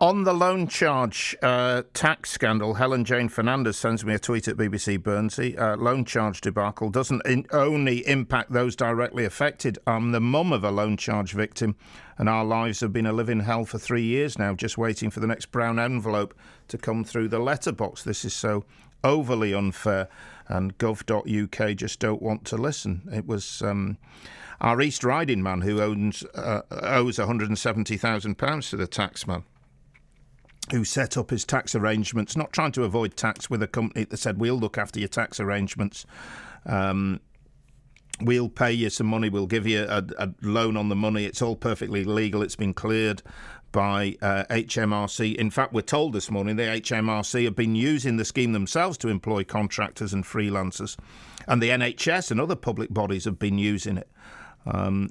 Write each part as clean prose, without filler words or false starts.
On the loan charge tax scandal, Helen Jane Fernandez sends me a tweet at BBC Bernsey. Loan charge debacle doesn't only impact those directly affected. I'm the mum of a loan charge victim, and our lives have been a living hell for 3 years now, just waiting for the next brown envelope to come through the letterbox. This is so overly unfair, and gov.uk just don't want to listen. It was our East Riding man who owes £170,000 to the taxman, who set up his tax arrangements, not trying to avoid tax, with a company that said, we'll look after your tax arrangements, we'll pay you some money, we'll give you a loan on the money, it's all perfectly legal, it's been cleared by HMRC. In fact, we're told this morning the HMRC have been using the scheme themselves to employ contractors and freelancers, and the NHS and other public bodies have been using it.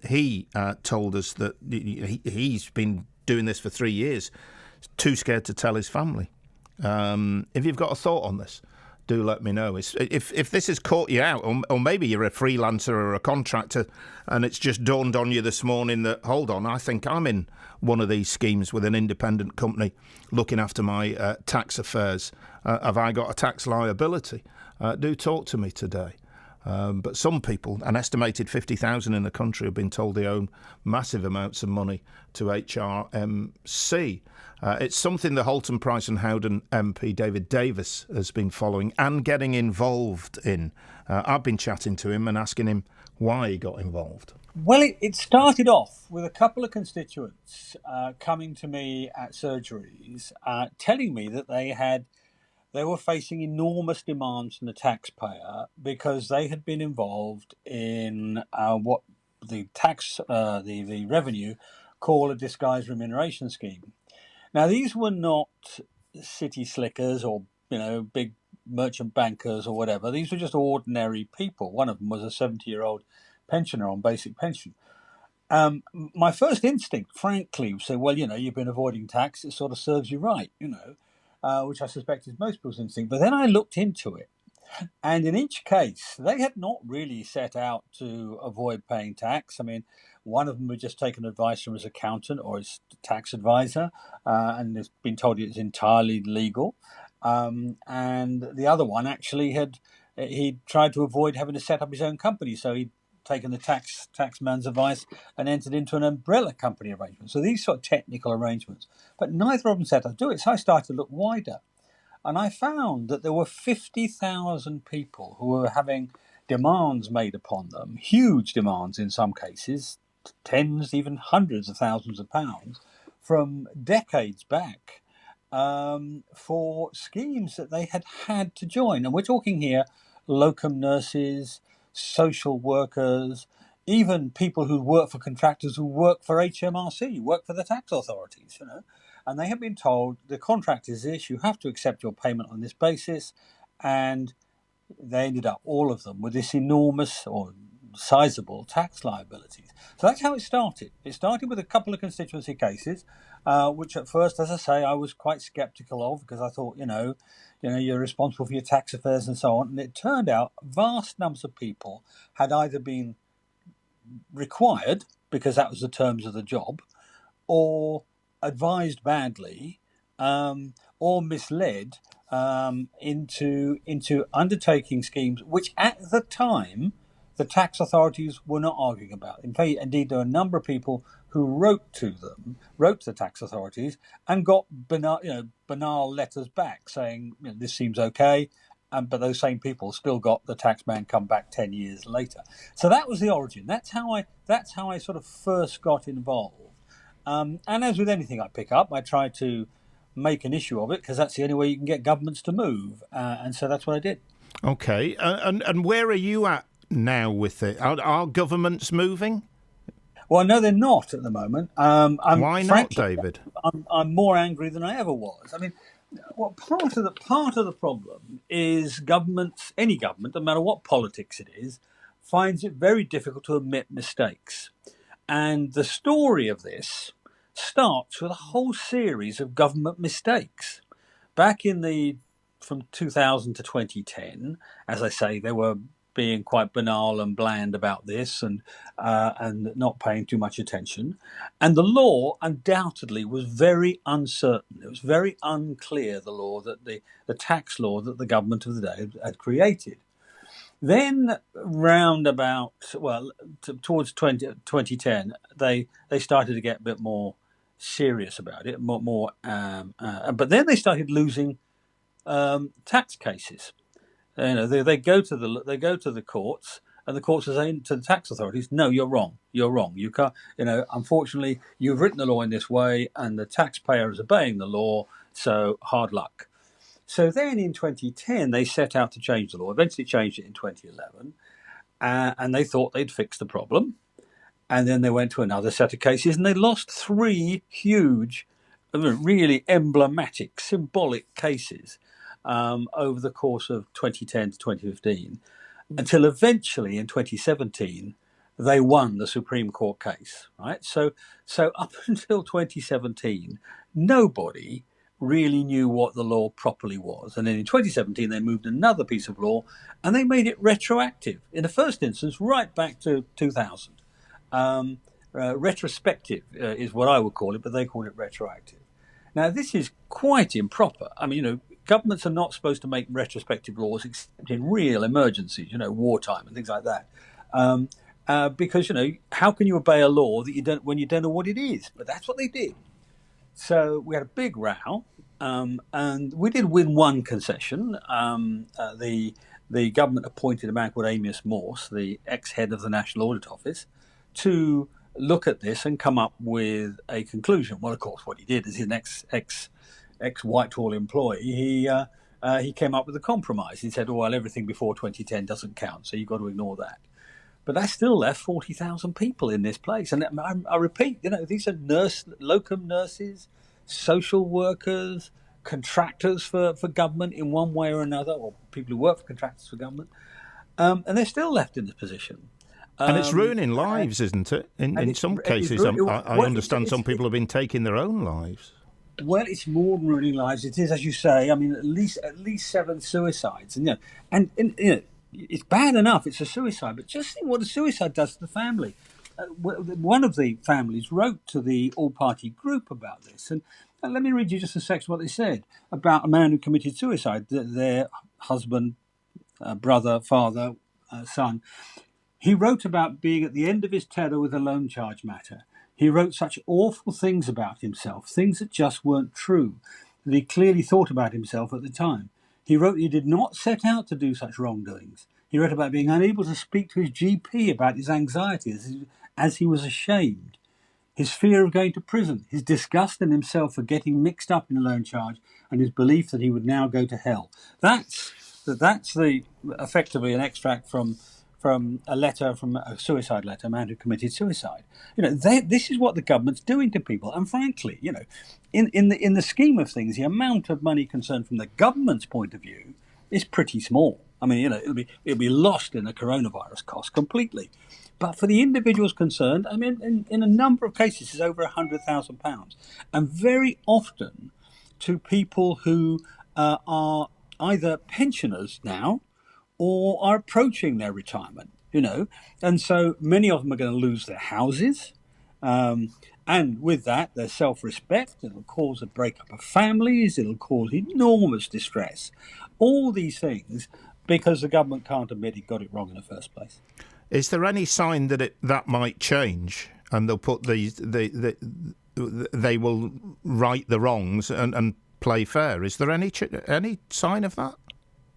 He told us that he's been doing this for 3 years, too scared to tell his family. If you've got a thought on this, do let me know. If this has caught you out, or maybe you're a freelancer or a contractor and it's just dawned on you this morning that, hold on, I think I'm in one of these schemes with an independent company looking after my tax affairs. Have I got a tax liability? Do talk to me today. But some people, an estimated 50,000 in the country, have been told they owe massive amounts of money to HMRC. It's something the Halton Price and Howden MP David Davis has been following and getting involved in. I've been chatting to him and asking him why he got involved. Well, it started off with a couple of constituents coming to me at surgeries telling me that they were facing enormous demands from the taxpayer because they had been involved in what the the revenue call a disguised remuneration scheme. Now, these were not city slickers or, big merchant bankers or whatever. These were just ordinary people. One of them was a 70-year-old pensioner on basic pension. My first instinct, frankly, was say, well, you've been avoiding tax. It sort of serves you right, which I suspect is most people's instinct. But then I looked into it. And in each case, they had not really set out to avoid paying tax. I mean, one of them had just taken advice from his accountant or his tax advisor, and has been told it's entirely legal. And the other one actually he tried to avoid having to set up his own company. So he'd taken the taxman's advice and entered into an umbrella company arrangement. So these sort of technical arrangements. But neither of them set out to do it. So I started to look wider. And I found that there were 50,000 people who were having demands made upon them, huge demands in some cases, tens, even hundreds of thousands of pounds, from decades back, for schemes that they had to join. And we're talking here locum nurses, social workers, even people who work for contractors who work for HMRC, work for the tax authorities, And they have been told the contract is this, you have to accept your payment on this basis. And they ended up, all of them, with this enormous or sizable tax liabilities. So that's how it started. It started with a couple of constituency cases, which at first, as I say, I was quite sceptical of because I thought, you're responsible for your tax affairs and so on. And it turned out vast numbers of people had either been required, because that was the terms of the job, or advised badly, or misled into undertaking schemes which at the time the tax authorities were not arguing about. In fact, indeed, there were a number of people who wrote to the tax authorities and got banal letters back saying this seems okay, but those same people still got the tax man come back 10 years later. So that was the origin. That's how I sort of first got involved. And as with anything I pick up, I try to make an issue of it because that's the only way you can get governments to move. And so that's what I did. Okay. And where are you at now with it? Are governments moving? Well, no, they're not at the moment. Why not, David? I'm more angry than I ever was. I mean, part of the problem is governments, any government, no matter what politics it is, finds it very difficult to admit mistakes. And the story of this starts with a whole series of government mistakes. Back from 2000 to 2010, as I say, there were being quite banal and bland about this, and not paying too much attention. And the law undoubtedly was very uncertain. It was very unclear, the law that the tax law that the government of the day had created. Then round about, towards 2010, they started to get a bit more serious about it, but then they started losing tax cases. They go to the courts, and the courts are saying to the tax authorities, "No, you're wrong. You're wrong. You can't. Unfortunately, you've written the law in this way, and the taxpayer is obeying the law. So hard luck." So then in 2010, they set out to change the law. Eventually changed it in 2011, and they thought they'd fix the problem. And then they went to another set of cases, and they lost 3 huge, really emblematic, symbolic cases over the course of 2010 to 2015, until eventually in 2017, they won the Supreme Court case. Right. So up until 2017, nobody really knew what the law properly was. And then in 2017, they moved another piece of law, and they made it retroactive. In the first instance, right back to 2000. Retrospective is what I would call it, but they call it retroactive. Now, this is quite improper. I mean, governments are not supposed to make retrospective laws except in real emergencies, wartime and things like that. Because, how can you obey a law that when you don't know what it is? But that's what they did. So we had a big row, and we did win one concession. The government appointed a man called Amias Morse, the ex-head of the National Audit Office, to look at this and come up with a conclusion. Well, of course, what he did is, he's an ex-Whitehall employee. He came up with a compromise. He said, everything before 2010 doesn't count, so you've got to ignore that. But that still left 40,000 people in this place. And I repeat, these are locum nurses, social workers, contractors for government in one way or another, or people who work for contractors for government. And they're still left in this position. And it's ruining lives, isn't it? In some cases, I understand some people have been taking their own lives. Well, it's more than ruining lives. It is, as you say. I mean, at least 7 suicides, and it's bad enough it's a suicide, but just think what a suicide does to the family. One of the families wrote to the all-party group about this, and let me read you just a section of what they said about a man who committed suicide. Their husband, brother, father, son. He wrote about being at the end of his tether with a loan charge matter. He wrote such awful things about himself, things that just weren't true, that he clearly thought about himself at the time. He wrote he did not set out to do such wrongdoings. He wrote about being unable to speak to his GP about his anxiety as he was ashamed, his fear of going to prison, his disgust in himself for getting mixed up in a loan charge, and his belief that he would now go to hell. That's effectively an extract from a letter, from a suicide letter, a man who committed suicide. This is what the government's doing to people. And frankly, in the scheme of things, the amount of money concerned from the government's point of view is pretty small. I mean, it'll be lost in the coronavirus cost completely. But for the individuals concerned, I mean, in a number of cases, it's over £100,000, and very often to people who are either pensioners now or are approaching their retirement, and so many of them are going to lose their houses, and with that, their self-respect. It'll cause a breakup of families. It'll cause enormous distress. All these things because the government can't admit it got it wrong in the first place. Is there any sign that that might change, and they'll put they will right the wrongs and play fair? Is there any sign of that?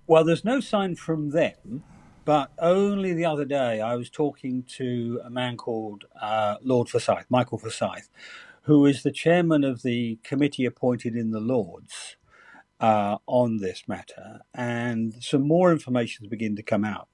Well, there's no sign from them, but only the other day I was talking to a man called Lord Forsyth, Michael Forsyth, who is the chairman of the committee appointed in the Lords on this matter, and some more information is beginning to come out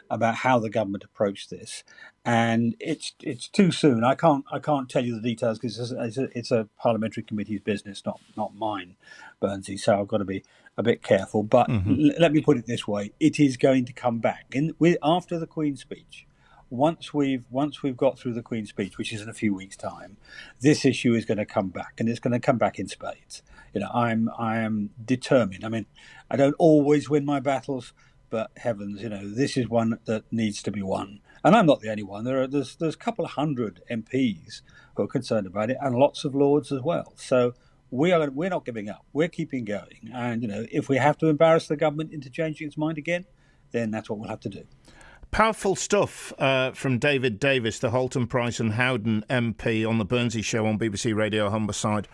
about how the government approached this, and it's too soon. I can't tell you the details because it's a parliamentary committee's business, not mine, Bernsey. So I've got to be a bit careful. But let me put it this way: it is going to come back after the Queen's speech. Once we've got through the Queen's speech, which is in a few weeks' time, this issue is going to come back, and it's going to come back in spades. I am determined. I mean, I don't always win my battles, but heavens, this is one that needs to be won. And I'm not the only one. There's a couple of hundred MPs who are concerned about it, and lots of Lords as well. So we're not giving up. We're keeping going. And if we have to embarrass the government into changing its mind again, then that's what we'll have to do. Powerful stuff from David Davis, the Halton Price and Howden MP, on the Bernsey Show on BBC Radio Humberside